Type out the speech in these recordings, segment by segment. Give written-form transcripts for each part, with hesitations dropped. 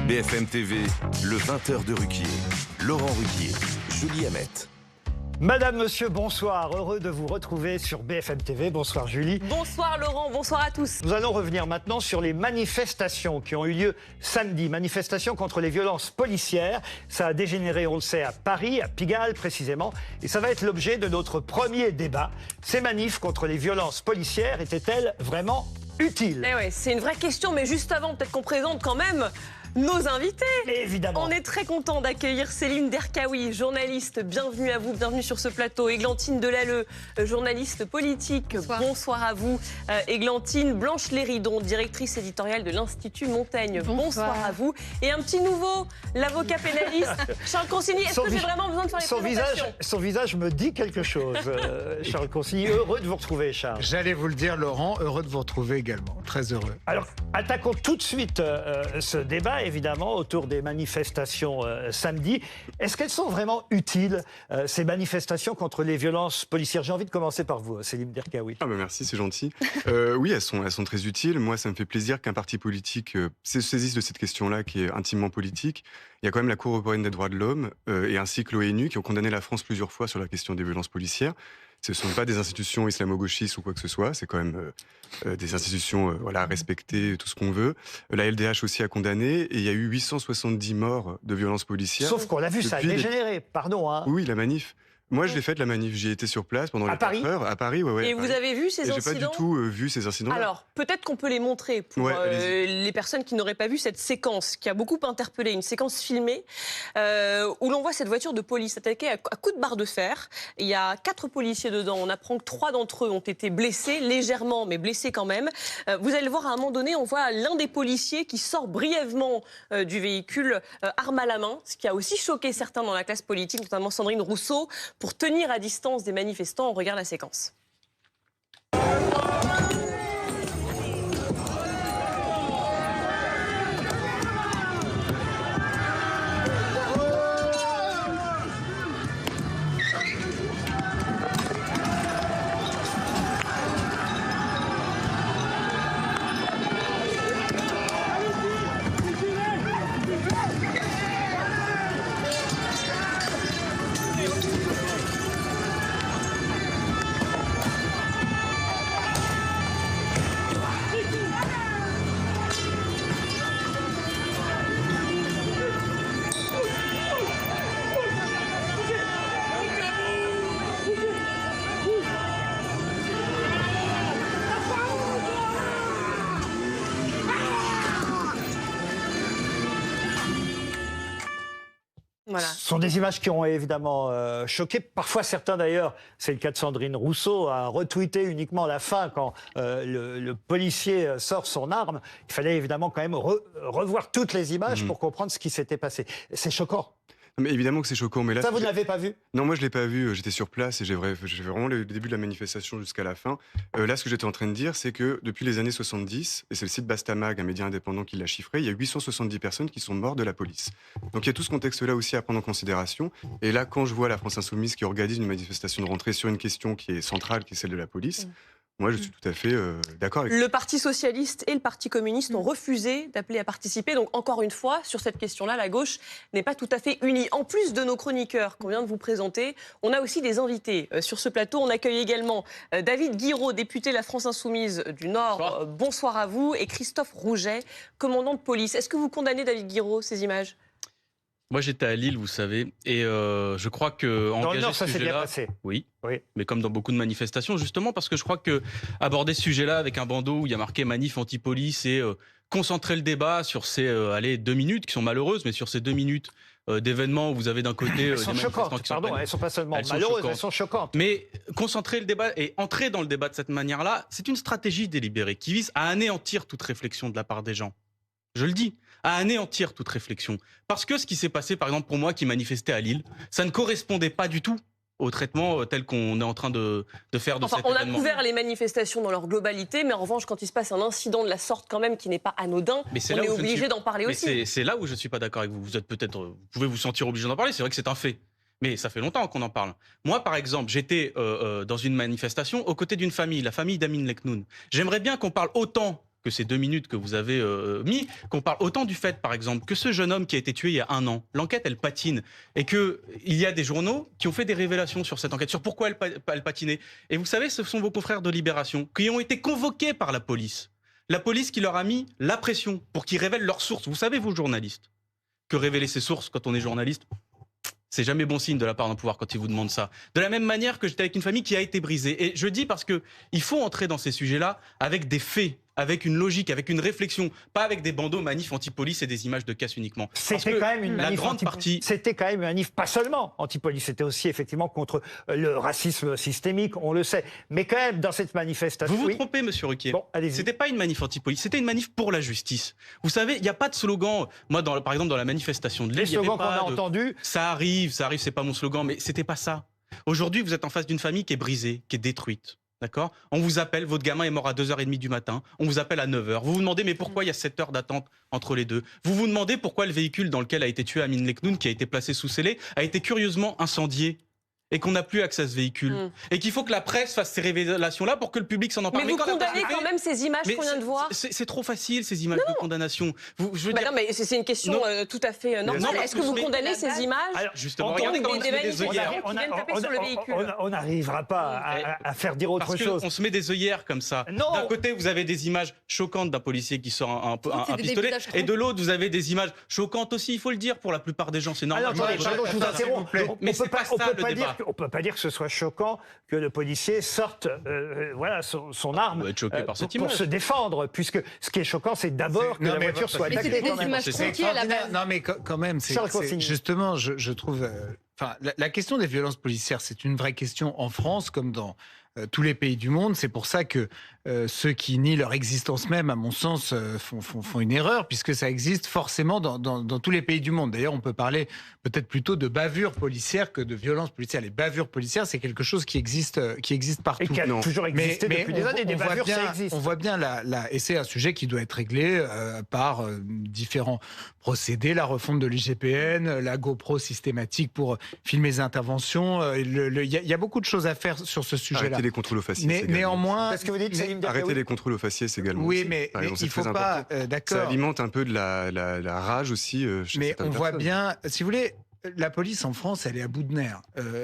BFM TV, le 20h de Ruquier. Laurent Ruquier, Julie Hamet. Madame, monsieur, bonsoir. Heureux de vous retrouver sur BFM TV. Bonsoir Julie. Bonsoir Laurent, bonsoir à tous. Nous allons revenir maintenant sur les manifestations qui ont eu lieu samedi. Manifestations contre les violences policières. Ça a dégénéré, on le sait, à Paris, à Pigalle précisément. Et ça va être l'objet de notre premier débat. Ces manifs contre les violences policières étaient-elles vraiment utiles? Eh ouais, c'est une vraie question, mais juste avant, peut-être qu'on présente quand même nos invités. Évidemment. On est très content d'accueillir Céline Derkaoui, journaliste. Bienvenue à vous, bienvenue sur ce plateau. Églantine Delalleux, journaliste politique. Bonsoir à vous. Églantine Blanche Léridon, directrice éditoriale de l'Institut Montaigne. Bonsoir à vous. Et un petit nouveau, l'avocat pénaliste, Charles Consigny. Est-ce que j'ai vraiment besoin de faire les présentations? Son visage me dit quelque chose, Charles Consigny. Heureux de vous retrouver, Charles. J'allais vous le dire, Laurent, heureux de vous retrouver également. Très heureux. Alors, attaquons tout de suite ce débat, évidemment, autour des manifestations samedi. Est-ce qu'elles sont vraiment utiles, ces manifestations contre les violences policières? J'ai envie de commencer par vous, Céline Derkaoui. Merci, c'est gentil. Oui, elles sont très utiles. Moi, ça me fait plaisir qu'un parti politique se saisisse de cette question-là, qui est intimement politique. Il y a quand même la Cour européenne des droits de l'homme et ainsi que l'ONU qui ont condamné la France plusieurs fois sur la question des violences policières. Ce ne sont pas des institutions islamo-gauchistes ou quoi que ce soit, c'est quand même des institutions à respecter, tout ce qu'on veut. La LDH aussi a condamné, et il y a eu 870 morts de violences policières. Sauf qu'on l'a vu, ça a dégénéré, pardon. Hein. Oui, la manif. Moi, je l'ai faite, la manif. J'y ai été sur place pendant les 4 heures. À Paris, ouais. Et vous avez vu ces incidents? J'ai pas du tout vu ces incidents. Alors, peut-être qu'on peut les montrer pour les personnes qui n'auraient pas vu cette séquence qui a beaucoup interpellé, une séquence filmée où l'on voit cette voiture de police attaquée à coups de barre de fer. Il y a 4 policiers dedans. On apprend que 3 d'entre eux ont été blessés, légèrement, mais blessés quand même. Vous allez le voir, à un moment donné, on voit l'un des policiers qui sort brièvement du véhicule, arme à la main, ce qui a aussi choqué certains dans la classe politique, notamment Sandrine Rousseau, pour tenir à distance des manifestants. On regarde la séquence. Voilà. Ce sont des images qui ont évidemment choqué. Parfois, certains d'ailleurs, c'est le cas de Sandrine Rousseau, a retweeté uniquement la fin quand le policier sort son arme. Il fallait évidemment quand même revoir toutes les images pour comprendre ce qui s'était passé. C'est choquant. Mais évidemment que c'est choquant. Mais là, ça, vous ne l'avez pas vu? Non, moi je ne l'ai pas vu. J'étais sur place et j'ai vraiment le début de la manifestation jusqu'à la fin. Là, ce que j'étais en train de dire, c'est que depuis les années 70, et c'est le site Bastamag, un média indépendant qui l'a chiffré, il y a 870 personnes qui sont mortes de la police. Donc il y a tout ce contexte-là aussi à prendre en considération. Et là, quand je vois la France Insoumise qui organise une manifestation de rentrée sur une question qui est centrale, qui est celle de la police, moi, je suis tout à fait d'accord avec ça. Le Parti socialiste et le Parti communiste ont refusé d'appeler à participer. Donc, encore une fois, sur cette question-là, la gauche n'est pas tout à fait unie. En plus de nos chroniqueurs qu'on vient de vous présenter, on a aussi des invités. Sur ce plateau, on accueille également David Guiraud, député de la France Insoumise du Nord. Bonsoir à vous. Et Christophe Rouget, commandant de police. Est-ce que vous condamnez, David Guiraud, ces images? Moi, j'étais à Lille, vous savez, et je crois que dans le Nord, ça s'est bien passé. Oui, mais comme dans beaucoup de manifestations, justement, parce que je crois que aborder ce sujet-là avec un bandeau où il y a marqué manif anti-police et concentrer le débat sur ces 2 minutes qui sont malheureuses, mais sur ces 2 minutes d'événements où vous avez d'un côté elles sont des choquantes, qui pardon, elles sont pas seulement malheureuses, elles sont choquantes. Mais concentrer le débat et entrer dans le débat de cette manière-là, c'est une stratégie délibérée qui vise à anéantir toute réflexion de la part des gens. Je le dis, à anéantir toute réflexion. Parce que ce qui s'est passé, par exemple, pour moi qui manifestais à Lille, ça ne correspondait pas du tout au traitement tel qu'on est en train de faire de cet événement. On a couvert les manifestations dans leur globalité, mais en revanche, quand il se passe un incident de la sorte quand même qui n'est pas anodin, on est obligé d'en parler aussi. C'est là où je ne suis pas d'accord avec vous. Vous pouvez vous sentir obligé d'en parler, c'est vrai que c'est un fait. Mais ça fait longtemps qu'on en parle. Moi, par exemple, j'étais dans une manifestation aux côtés d'une famille, la famille d'Amin Leknoun. J'aimerais bien qu'on parle autant que ces 2 minutes que vous avez mis, qu'on parle autant du fait, par exemple, que ce jeune homme qui a été tué il y a 1 an, l'enquête, elle patine. Et qu'il y a des journaux qui ont fait des révélations sur cette enquête, sur pourquoi elle patinait. Et vous savez, ce sont vos confrères de Libération qui ont été convoqués par la police. La police qui leur a mis la pression pour qu'ils révèlent leurs sources. Vous savez, vous, journalistes, que révéler ses sources quand on est journaliste, c'est jamais bon signe de la part d'un pouvoir quand il vous demande ça. De la même manière que j'étais avec une famille qui a été brisée. Et je dis parce que il faut entrer dans ces sujets-là avec des faits, avec une logique, avec une réflexion, pas avec des bandeaux manifs anti-police et des images de casse uniquement. C'était quand même une manif C'était quand même une manif, pas seulement anti-police, c'était aussi effectivement contre le racisme systémique, on le sait. Mais quand même, dans cette manifestation... Vous vous trompez, monsieur Ruquier. Bon, c'était pas une manif anti-police, c'était une manif pour la justice. Vous savez, il n'y a pas de slogan. Moi, par exemple, dans la manifestation de Lille, les slogans qu'on a entendus... Ça arrive, c'est pas mon slogan, mais c'était pas ça. Aujourd'hui, vous êtes en face d'une famille qui est brisée, qui est détruite. D'accord ? On vous appelle, votre gamin est mort à 2h30 du matin, on vous appelle à 9h. Vous vous demandez, mais pourquoi il y a 7 heures d'attente entre les deux ? Vous vous demandez pourquoi le véhicule dans lequel a été tué Amin Leknoun, qui a été placé sous scellé, a été curieusement incendié et qu'on n'a plus accès à ce véhicule. Et qu'il faut que la presse fasse ces révélations-là pour que le public s'en en parle. Mais vous condamnez quand même ces images qu'on vient de voir. C'est trop facile, ces images de condamnation. Non, mais c'est une question tout à fait normale. Est-ce que vous condamnez ces images? Alors, justement, regardez comment on se met des œillères. On n'arrivera pas à faire dire autre chose. On se met des œillères comme ça. D'un côté, vous avez des images choquantes d'un policier qui sort un pistolet, et de l'autre, vous avez des images choquantes aussi, il faut le dire, pour la plupart des gens. C'est normal. Alors, je vous interromps. Mais c'est pas ça le débat. On ne peut pas dire que ce soit choquant que le policier sorte son arme pour se défendre, puisque ce qui est choquant, c'est d'abord que la voiture soit attaquée. Non, mais quand même, justement, je trouve... la question des violences policières, c'est une vraie question en France comme dans tous les pays du monde. C'est pour ça que ceux qui nient leur existence même, à mon sens, font une erreur, puisque ça existe forcément dans tous les pays du monde. D'ailleurs, on peut parler peut-être plutôt de bavures policières que de violences policières. Les bavures policières, c'est quelque chose qui existe partout. Et qui a toujours existé depuis des années. Des bavures, ça existe. On voit bien, et c'est un sujet qui doit être réglé par différents procédés, la refonte de l'IGPN, la GoPro systématique pour filmer les interventions. Il y a beaucoup de choses à faire sur ce sujet-là. Arrêter les contrôles aux faciès. Néanmoins... Parce que vous dites, arrêter les contrôles aux faciès également. Oui, mais il ne faut pas... D'accord. Ça alimente un peu de la rage aussi chez mais certaines on voit personnes. bien... Si vous voulez... La police en France, elle est à bout de nerfs.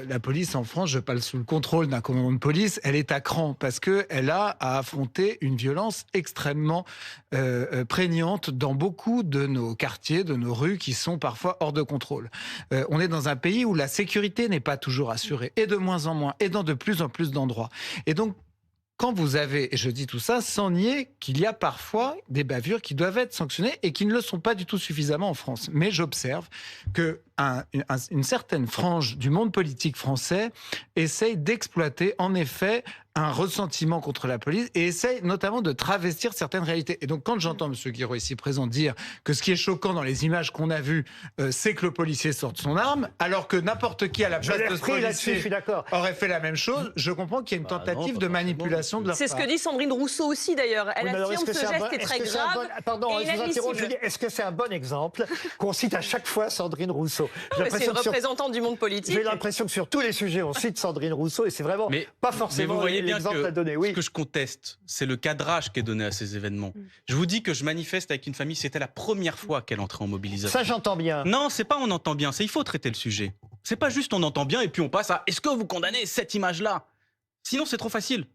La police en France, je parle sous le contrôle d'un commandant de police, elle est à cran parce qu'elle a à affronter une violence extrêmement prégnante dans beaucoup de nos quartiers, de nos rues qui sont parfois hors de contrôle. On est dans un pays où la sécurité n'est pas toujours assurée, et de moins en moins, et dans de plus en plus d'endroits. Et donc, quand vous avez, et je dis tout ça sans nier qu'il y a parfois des bavures qui doivent être sanctionnées et qui ne le sont pas du tout suffisamment en France. Mais j'observe que une certaine frange du monde politique français essaye d'exploiter en effet un ressentiment contre la police et essaye notamment de travestir certaines réalités. Et donc quand j'entends M. Guiraud ici présent dire que ce qui est choquant dans les images qu'on a vues, c'est que le policier sorte son arme, alors que n'importe qui à la place de ce policier aurait fait la même chose, je comprends qu'il y a une tentative de manipulation de leur part. C'est ce que dit Sandrine Rousseau aussi d'ailleurs. Elle affirme que ce geste est très grave et inadmissible. Est-ce que c'est un bon exemple qu'on cite à chaque fois Sandrine Rousseau? C'est une représentante du monde politique. J'ai l'impression que sur tous les sujets, on cite Sandrine Rousseau et c'est vraiment pas forcément l'exemple à donner. Oui. Ce que je conteste, c'est le cadrage qui est donné à ces événements. Je vous dis que je manifeste avec une famille, c'était la première fois qu'elle entrait en mobilisation. Ça, j'entends bien. Non, c'est pas on entend bien, c'est il faut traiter le sujet. C'est pas juste on entend bien et puis on passe à est-ce que vous condamnez cette image-là? Sinon, c'est trop facile.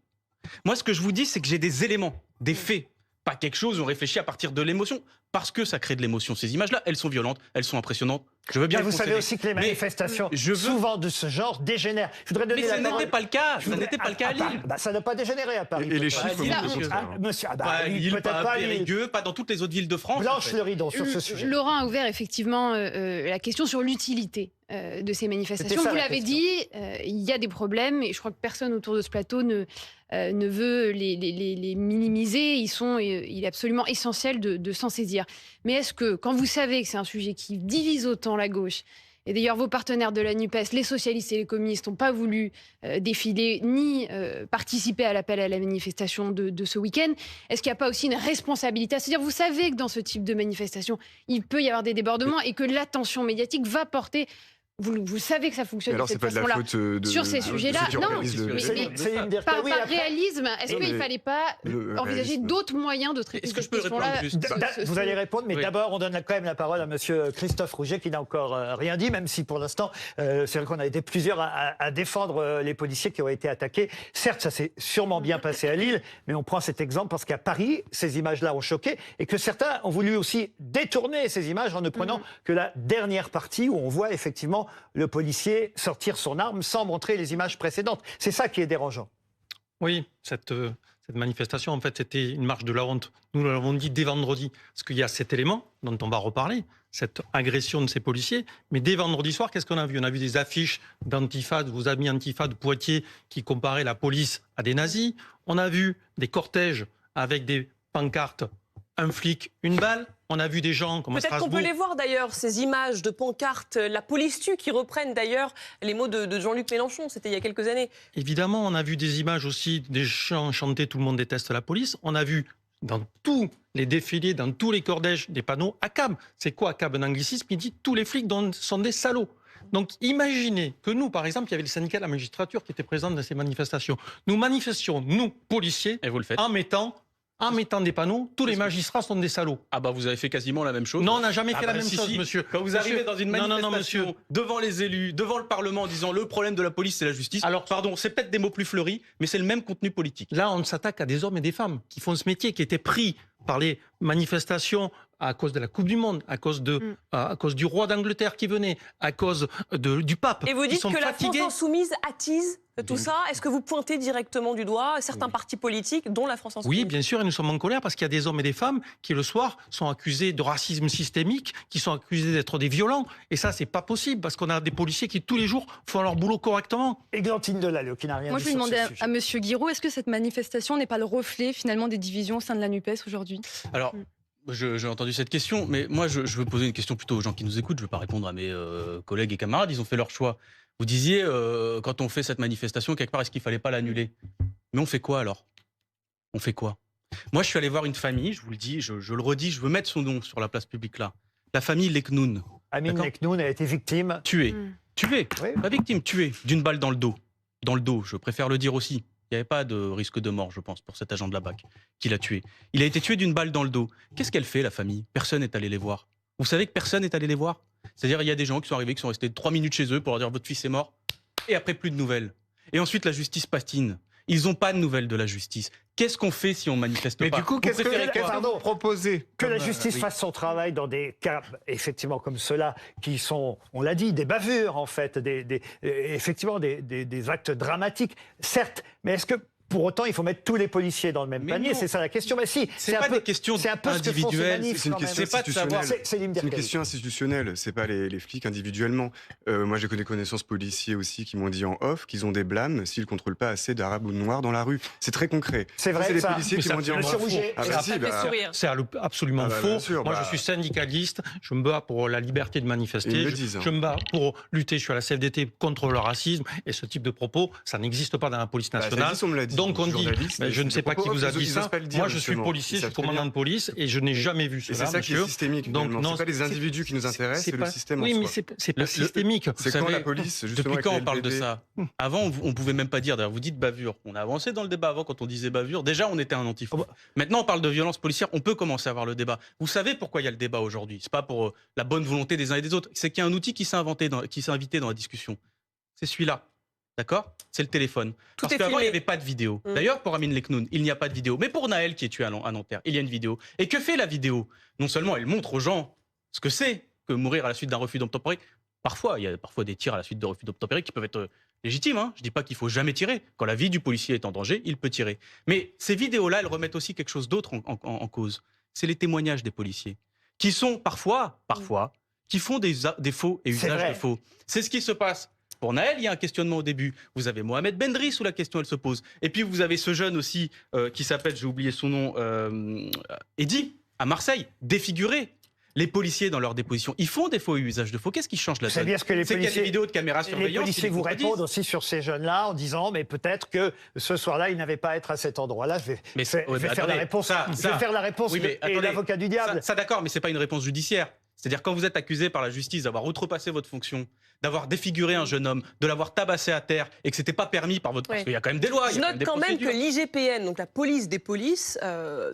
Moi, ce que je vous dis, c'est que j'ai des éléments, des faits. Pas quelque chose où on réfléchit à partir de l'émotion, parce que ça crée de l'émotion. Ces images-là, elles sont violentes, elles sont impressionnantes. Je veux bien. Mais vous savez aussi que les manifestations, souvent de ce genre, dégénèrent. Je voudrais donner mais ça n'était pas le cas. Ça n'était pas le cas à Lille. Ça n'a pas dégénéré à Paris. Et les chiffres monsieur, pas Lille, pas Périgueux, pas dans toutes les autres villes de France. Blanche Le Ridon sur ce sujet. Laurent a ouvert effectivement la question sur l'utilité de ces manifestations. Vous l'avez dit, il y a des problèmes et je crois que personne autour de ce plateau ne veut les minimiser. Il est absolument essentiel de s'en saisir. Mais est-ce que, quand vous savez que c'est un sujet qui divise autant la gauche, et d'ailleurs vos partenaires de la NUPES, les socialistes et les communistes, n'ont pas voulu défiler ni participer à l'appel à la manifestation de ce week-end, est-ce qu'il n'y a pas aussi une responsabilité? C'est-à-dire, vous savez que dans ce type de manifestation, il peut y avoir des débordements et que l'attention médiatique va porter vous savez que ça fonctionne alors, de cette c'est pas de la façon-là. faute Sur ces sujets-là, non. Par réalisme, est-ce qu'il ne fallait pas envisager d'autres moyens de traiter cette question-là? Vous allez répondre, mais d'abord, on donne quand même la parole à monsieur Christophe Rouget, qui n'a encore rien dit, même si pour l'instant, c'est vrai qu'on a été plusieurs à défendre les policiers qui ont été attaqués. Certes, ça s'est sûrement bien passé à Lille, mais on prend cet exemple parce qu'à Paris, ces images-là ont choqué et que certains ont voulu aussi détourner ces images en ne prenant que la dernière partie où on voit effectivement le policier sortir son arme sans montrer les images précédentes. C'est ça qui est dérangeant. Oui, cette manifestation, en fait, c'était une marche de la honte. Nous l'avons dit dès vendredi, parce qu'il y a cet élément dont on va reparler, cette agression de ces policiers. Mais dès vendredi soir, qu'est-ce qu'on a vu? On a vu des affiches d'Antifa, de vos amis Antifa de Poitiers, qui comparaient la police à des nazis. On a vu des cortèges avec des pancartes, un flic, une balle. On a vu des gens comme à Strasbourg. Peut-être qu'on peut les voir d'ailleurs, ces images de pancartes, la police tue, qui reprennent d'ailleurs les mots de Jean-Luc Mélenchon, c'était il y a quelques années. Évidemment, on a vu des images aussi, des chants chantés, tout le monde déteste la police. On a vu dans tous les défilés, dans tous les cortèges, des panneaux ACAB. C'est quoi ACAB, un anglicisme qui dit tous les flics sont des salauds. Donc imaginez que nous, par exemple, il y avait le syndicat de la magistrature qui était présent dans ces manifestations. Nous manifestions, nous, policiers, et vous le faites. En mettant des panneaux, tous les magistrats sont des salauds. Ah bah vous avez fait quasiment la même chose. Non, on n'a jamais fait la même chose, monsieur. Quand vous arrivez dans une manifestation devant les élus, devant le Parlement, en disant le problème de la police, c'est la justice. Alors, pardon, c'est peut-être des mots plus fleuris, mais c'est le même contenu politique. Là, on s'attaque à des hommes et des femmes qui font ce métier, qui étaient pris par les manifestations à cause de la Coupe du Monde, à cause du roi d'Angleterre qui venait, à cause du pape. Et vous dites que la fatigués. France Insoumise attise tout ça. Est-ce que vous pointez directement du doigt certains partis politiques, dont la France Insoumise? Oui, bien sûr, et nous sommes en colère parce qu'il y a des hommes et des femmes qui, le soir, sont accusés de racisme systémique, qui sont accusés d'être des violents. Et ça, c'est pas possible parce qu'on a des policiers qui, tous les jours, font leur boulot correctement. Églantine Delalleux, qui n'a rien dit. Moi, je vais demander à M. Monsieur Guiraud, est-ce que cette manifestation n'est pas le reflet, finalement, des divisions au sein de la NUPES aujourd'hui? Alors, j'ai entendu cette question, mais moi, je veux poser une question plutôt aux gens qui nous écoutent. Je ne veux pas répondre à mes collègues et camarades. Ils ont fait leur choix. Vous disiez, quand on fait cette manifestation, quelque part, est-ce qu'il ne fallait pas l'annuler? Mais on fait quoi alors? On fait quoi? Moi, je suis allé voir une famille, je vous le dis, je le redis, je veux mettre son nom sur la place publique là. La famille Leknoun. Amine Leknoun a été victime. Tuée. Tuée. Oui. Pas victime, tuée. D'une balle dans le dos. Dans le dos, je préfère le dire aussi. Il n'y avait pas de risque de mort, je pense, pour cet agent de la BAC qui l'a tué. Il a été tué d'une balle dans le dos. Qu'est-ce qu'elle fait, la famille? Personne n'est allé les voir. Vous savez que personne n'est allé les voir? C'est-à-dire, il y a des gens qui sont arrivés, qui sont restés 3 minutes chez eux pour leur dire votre fils est mort, et après plus de nouvelles. Et ensuite, la justice patine. Ils n'ont pas de nouvelles de la justice. Qu'est-ce qu'on fait si on manifeste pas? Mais du coup, qu'est-ce que vous proposez? Que la justice fasse son travail dans des cas, effectivement, comme ceux-là, qui sont, on l'a dit, des bavures, en fait, effectivement, des actes dramatiques, certes, mais est-ce que pour autant, il faut mettre tous les policiers dans le même panier? C'est ça la question. Mais si, c'est pas des questions individuelles. C'est une question institutionnelle. C'est une question institutionnelle. C'est pas les flics individuellement. Moi, j'ai des connaissances policiers aussi qui m'ont dit en off qu'ils ont des blâmes s'ils contrôlent pas assez d'arabes ou de noirs dans la rue. C'est très concret. C'est vrai. C'est les policiers qui m'ont dit en off. C'est absolument faux. Moi, je suis syndicaliste. Je me bats pour la liberté de manifester. Je me bats pour lutter. Je suis à la CFDT contre le racisme. Et ce type de propos, ça n'existe pas dans la police nationale. Donc on dit, je ne sais pas qui vous a dit ça. Moi, je suis policier, je suis commandant de police et je n'ai jamais vu cela. Et c'est ça qui est systémique. Donc non, c'est pas les individus qui nous intéressent, c'est le système en soi. Oui, mais c'est pas systémique. C'est quand la police, justement. Depuis quand on parle de ça? Avant, on pouvait même pas dire. D'ailleurs, vous dites bavure. On a avancé dans le débat avant quand on disait bavure. Déjà, on était un anti-fou. Maintenant, on parle de violence policière. On peut commencer à avoir le débat. Vous savez pourquoi il y a le débat aujourd'hui? C'est pas pour la bonne volonté des uns et des autres. C'est qu'il y a un outil qui s'est invité dans la discussion. C'est celui-là. D'accord? C'est le téléphone. Parce qu'avant, il n'y avait pas de vidéo. D'ailleurs, pour Amine Leknoun, il n'y a pas de vidéo. Mais pour Naël, qui est tué à Nanterre, il y a une vidéo. Et que fait la vidéo? Non seulement elle montre aux gens ce que c'est que mourir à la suite d'un refus d'obtempérer. Parfois, il y a des tirs à la suite de refus d'obtempérer qui peuvent être légitimes. Je ne dis pas qu'il ne faut jamais tirer. Quand la vie du policier est en danger, il peut tirer. Mais ces vidéos-là, elles remettent aussi quelque chose d'autre en cause. C'est les témoignages des policiers. Qui sont parfois, qui font des faux et usage de faux. C'est ce qui se passe. Pour Naël, il y a un questionnement au début. Vous avez Mohamed Bendriss où la question elle se pose. Et puis vous avez ce jeune aussi qui s'appelle, j'ai oublié son nom, Eddy, à Marseille, défiguré. Les policiers dans leur déposition, ils font des faux et usage de faux. Qu'est-ce qui change la donne? C'est-à-dire que les policiers, qu'il y a des vidéos de caméra surveillance. Les policiers vous répondent aussi sur ces jeunes-là en disant mais peut-être que ce soir-là ils n'avaient pas à être à cet endroit-là. Je vais faire la réponse. Je vais faire la réponse et l'avocat du diable. Ça d'accord, mais c'est pas une réponse judiciaire. C'est-à-dire quand vous êtes accusé par la justice d'avoir outrepassé votre fonction, d'avoir défiguré un jeune homme, de l'avoir tabassé à terre et que c'était pas permis par votre... Parce qu'il y a quand même des lois. Je note quand même que l'IGPN, donc la police des polices,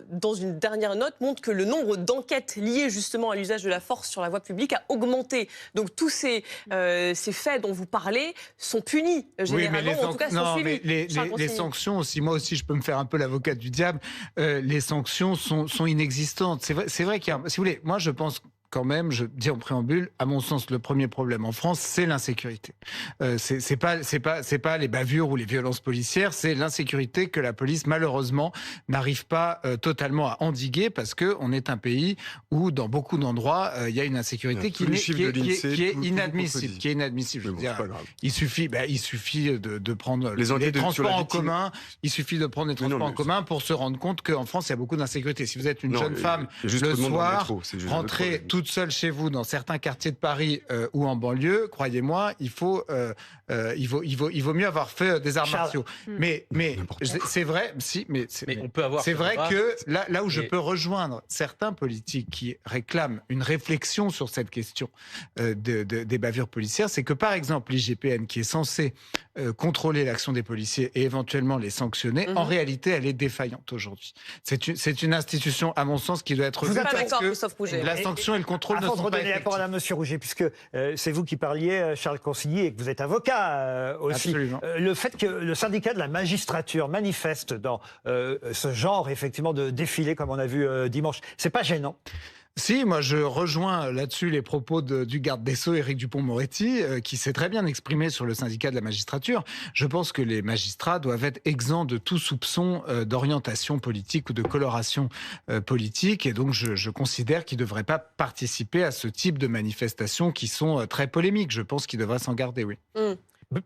dans une dernière note, montre que le nombre d'enquêtes liées justement à l'usage de la force sur la voie publique a augmenté. Donc tous ces faits dont vous parlez sont punis généralement, en tout cas sont suivis. Les sanctions aussi, moi aussi je peux me faire un peu l'avocate du diable, les sanctions sont inexistantes. C'est vrai qu'il y a, si vous voulez, moi je pense quand même, je dis en préambule, à mon sens, le premier problème en France, c'est l'insécurité. C'est pas les bavures ou les violences policières, c'est l'insécurité que la police, malheureusement, n'arrive pas totalement à endiguer parce que on est un pays où, dans beaucoup d'endroits, il y a une insécurité qui est inadmissible. Je veux dire, il suffit de prendre les transports en commun. Il suffit de prendre les transports en commun pour se rendre compte qu'en France, il y a beaucoup d'insécurité. Si vous êtes une jeune femme, le soir, rentrez toute seule chez vous dans certains quartiers de Paris ou en banlieue, croyez-moi, il vaut mieux avoir fait des arts martiaux. Mais c'est vrai, on peut avoir. C'est vrai que là où je peux rejoindre certains politiques qui réclament une réflexion sur cette question des bavures policières, c'est que par exemple l'IGPN qui est censée contrôler l'action des policiers et éventuellement les sanctionner, en réalité elle est défaillante aujourd'hui. C'est une institution à mon sens qui doit être revue parce que la sanction et le contrôle Avant de redonner la parole à M. Rouget, puisque c'est vous qui parliez, Charles Consigny, et que vous êtes avocat aussi. Absolument. Le fait que le syndicat de la magistrature manifeste dans ce genre, effectivement, de défilé, comme on a vu dimanche, c'est pas gênant? Si, moi je rejoins là-dessus les propos du garde des Sceaux, Éric Dupond-Moretti, qui s'est très bien exprimé sur le syndicat de la magistrature. Je pense que les magistrats doivent être exempts de tout soupçon d'orientation politique ou de coloration politique, et donc je considère qu'ils ne devraient pas participer à ce type de manifestations qui sont très polémiques. Je pense qu'ils devraient s'en garder, oui.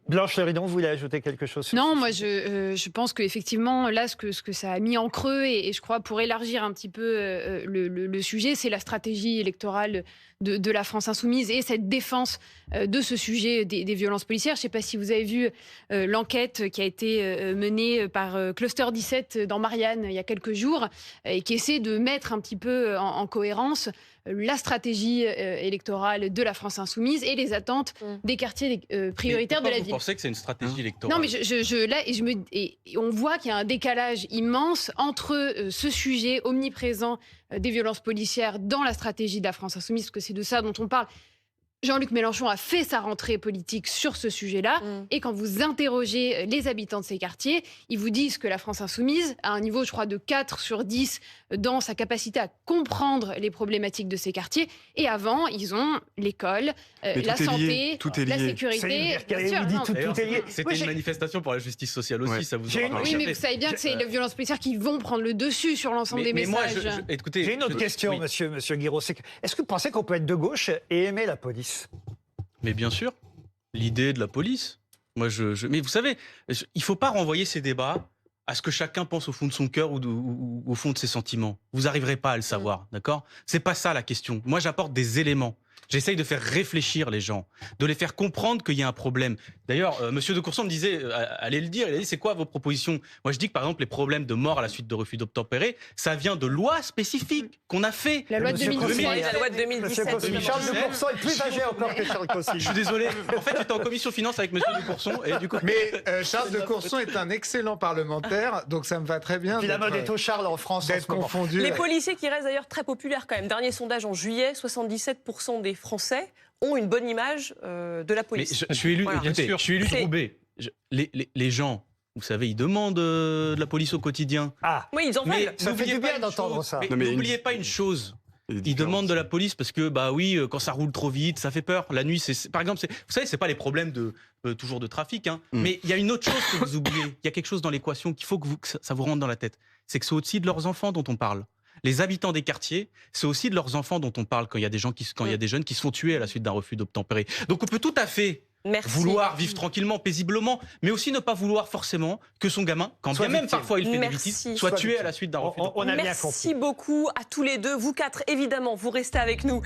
Blanche Léridon, vous voulez ajouter quelque chose sur Non, moi je pense qu'effectivement, là, ce que ça a mis en creux, et je crois pour élargir un petit peu le sujet, c'est la stratégie électorale de la France insoumise et cette défense de ce sujet des violences policières. Je ne sais pas si vous avez vu l'enquête qui a été menée par Cluster 17 dans Marianne il y a quelques jours et qui essaie de mettre un petit peu en cohérence la stratégie électorale de la France insoumise et les attentes des quartiers prioritaires de la ville. Vous pensez que c'est une stratégie électorale? Non, mais et on voit qu'il y a un décalage immense entre ce sujet omniprésent des violences policières dans la stratégie de la France insoumise, parce que c'est de ça dont on parle. Jean-Luc Mélenchon a fait sa rentrée politique sur ce sujet-là. Et quand vous interrogez les habitants de ces quartiers, ils vous disent que la France insoumise a un niveau, je crois, de 4 sur 10 dans sa capacité à comprendre les problématiques de ces quartiers. Et avant, ils ont l'école, la santé, la sécurité. C'était une manifestation pour la justice sociale aussi, ça vous aura Oui, mais vous savez bien que c'est les violences policières qui vont prendre le dessus sur l'ensemble des messages. J'ai une autre question, monsieur Guiraud. Est-ce que vous pensez qu'on peut être de gauche et aimer la police? Mais bien sûr, l'idée de la police. Mais vous savez, il ne faut pas renvoyer ces débats à ce que chacun pense au fond de son cœur ou au fond de ses sentiments. Vous n'arriverez pas à le savoir, d'accord? C'est pas ça la question. Moi, j'apporte des éléments. J'essaye de faire réfléchir les gens, de les faire comprendre qu'il y a un problème. D'ailleurs, Monsieur de Courson me disait, allez le dire, il a dit, c'est quoi vos propositions? Moi, je dis que par exemple, les problèmes de mort à la suite de refus d'obtempérer, ça vient de lois spécifiques qu'on a fait. La loi de 2017. La loi de 2017. Charles de Courson est plus âgé encore que Charles Consigny. Je suis désolé. En fait, j'étais en commission finance avec Monsieur de Courson et du coup. Mais Charles de Courson est un excellent parlementaire, donc ça me va très bien. Puis la mode est au Charles en France. D'être confondu. Les policiers qui restent d'ailleurs très populaires quand même. Dernier sondage en juillet, 77% des Français ont une bonne image de la police. Mais je suis élu, bien sûr, je suis élu de Roubaix. Les gens, vous savez, ils demandent de la police au quotidien. Oui, ils en veulent. Ça fait du bien d'entendre ça. Mais n'oubliez pas une chose. Ils demandent de la police parce que, quand ça roule trop vite, ça fait peur. La nuit, par exemple, vous savez, c'est pas les problèmes toujours de trafic, mais il y a une autre chose que vous oubliez. Il y a quelque chose dans l'équation qu'il faut que ça vous rentre dans la tête. C'est que c'est aussi de leurs enfants dont on parle. Les habitants des quartiers, c'est aussi de leurs enfants dont on parle quand il y a des jeunes qui se font tuer à la suite d'un refus d'obtempérer. Donc on peut tout à fait vouloir vivre tranquillement, paisiblement, mais aussi ne pas vouloir forcément que son gamin, quand bien même parfois il fait des bêtises, soit tué à la suite d'un refus d'obtempérer. Merci beaucoup à tous les deux. Vous quatre, évidemment, vous restez avec nous.